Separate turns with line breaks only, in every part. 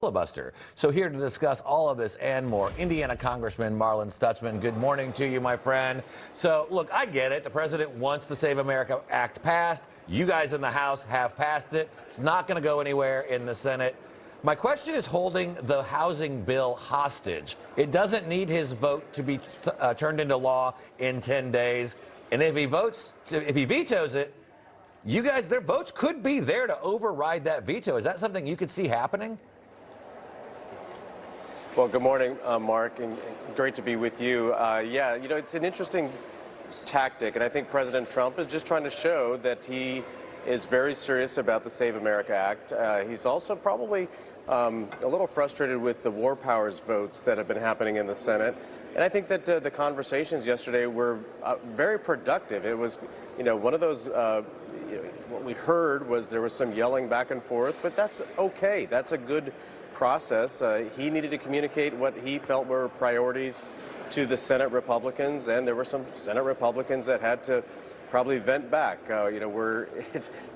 filibuster. So here to discuss all of this and more, Indiana Congressman Marlin Stutzman. Good morning to you, my friend. So look, I get it. The president wants the Save America Act passed. You guys in the House have passed it. It's not going to go anywhere in the Senate. My question is holding the housing bill hostage. It doesn't need his vote to be turned into law in 10 days. And if he vetoes it, you guys, their votes could be there to override that veto. Is that something you could see happening?
Well, good morning, Mark, and great to be with you. Yeah, you know, it's an interesting tactic, and I think President Trump is just trying to show that he is very serious about the Save America Act. He's also probably a little frustrated with the war powers votes that have been happening in the Senate. And I think that the conversations yesterday were very productive. It was, you know, one of those, what we heard was there was some yelling back and forth, but that's okay. That's a good process. He needed to communicate what he felt were priorities to the Senate Republicans, and there were some Senate Republicans that had to probably vent back. You know,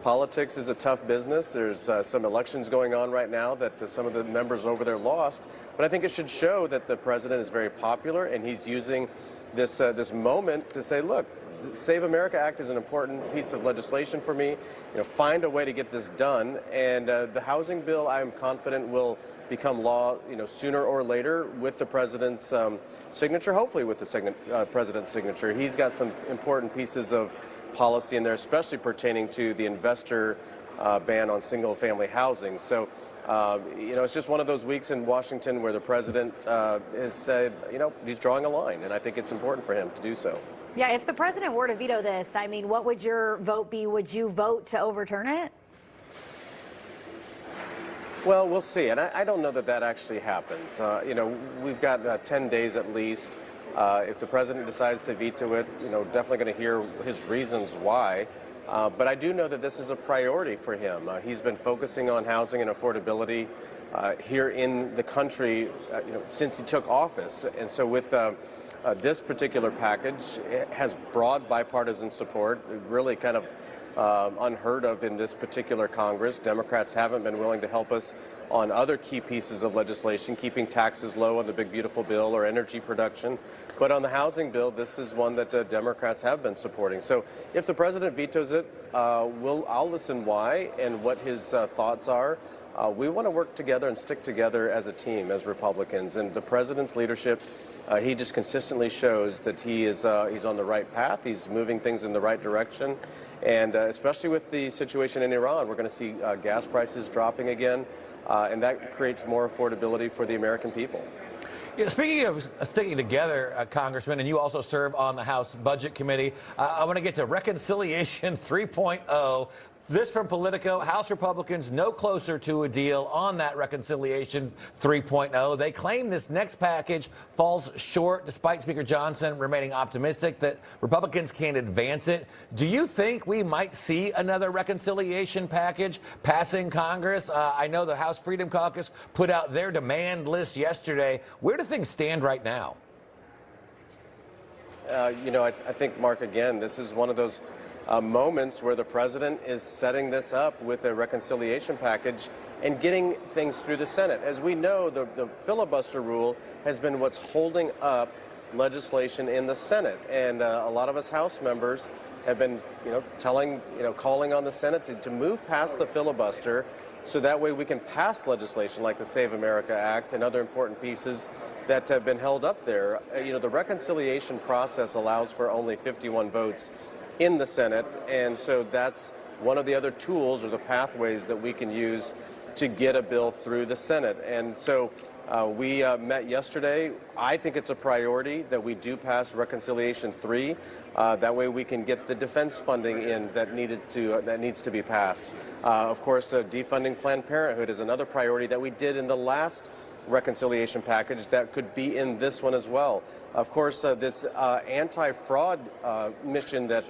politics is a tough business. There's some elections going on right now that some of the members over there lost, but I think it should show that the president is very popular, and he's using this moment to say, look, the Save America Act is an important piece of legislation for me. You know, find a way to get this done, and the housing bill, I'm confident, will become law, you know, sooner or later with the president's signature, hopefully with the president's signature. He's got some important pieces of policy in there, especially pertaining to the investor ban on single-family housing. So, you know, it's just one of those weeks in Washington where the president has said, you know, he's drawing a line, and I think it's important for him to do so.
Yeah, if the president were to veto this, I mean, what would your vote be? Would you vote to overturn it?
Well, we'll see, and I don't know that that actually happens. You know, we've got 10 days at least. If the president decides to veto it, you know, definitely going to hear his reasons why. But I do know that this is a priority for him. He's been focusing on housing and affordability here in the country, you know, since he took office. And so with this particular package, it has broad bipartisan support, really kind of unheard of in this particular Congress. Democrats haven't been willing to help us on other key pieces of legislation, keeping taxes low on the big beautiful bill or energy production. But on the housing bill, this is one that Democrats have been supporting. So if the president vetoes it, I'll listen why and what his thoughts are. We want to work together and stick together as a team, as Republicans. And the president's leadership, he just consistently shows that he's on the right path. He's moving things in the right direction. And especially with the situation in Iran, we're going to see gas prices dropping again, and that creates more affordability for the American people.
Yeah, speaking of sticking together, Congressman, and you also serve on the House Budget Committee, I want to get to Reconciliation 3.0. This from Politico. House Republicans no closer to a deal on that Reconciliation 3.0. They claim this next package falls short, despite Speaker Johnson remaining optimistic that Republicans can advance it. Do you think we might see another reconciliation package passing Congress? I know the House Freedom Caucus put out their demand list yesterday. Where do things stand right now?
You know, I think, Mark, again, this is one of those moments where the president is setting this up with a reconciliation package and getting things through the Senate. As we know, the filibuster rule has been what's holding up legislation in the Senate, and a lot of us House members have been, you know, calling on the Senate to move past the filibuster, so that way we can pass legislation like the Save America Act and other important pieces that have been held up there. You know, the reconciliation process allows for only 51 votes in the Senate, and so that's one of the other tools or the pathways that we can use to get a bill through the Senate. And so we met yesterday. I think it's a priority that we do pass Reconciliation 3. That way we can get the defense funding in that needs to be passed. Of course, defunding Planned Parenthood is another priority that we did in the last reconciliation package that could be in this one as well. Of course, this anti-fraud mission that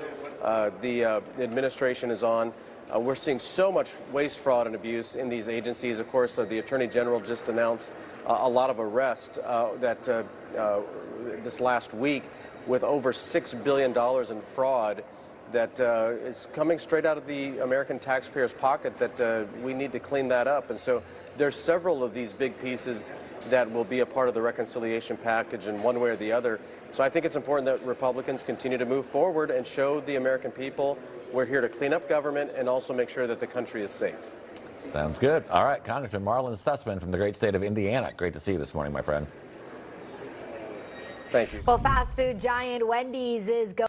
the administration is on, we're seeing so much waste, fraud, and abuse in these agencies. Of course, the Attorney General just announced a lot of arrests this last week, with over $6 billion in fraud that is coming straight out of the American taxpayer's pocket, that we need to clean that up. And so there's several of these big pieces that will be a part of the reconciliation package in one way or the other. So I think it's important that Republicans continue to move forward and show the American people we're here to clean up government and also make sure that the country is safe.
Sounds good. All right, Congressman Marlin Stutzman from the great state of Indiana. Great to see you this morning, my friend.
Thank you.
Well, fast food giant Wendy's is going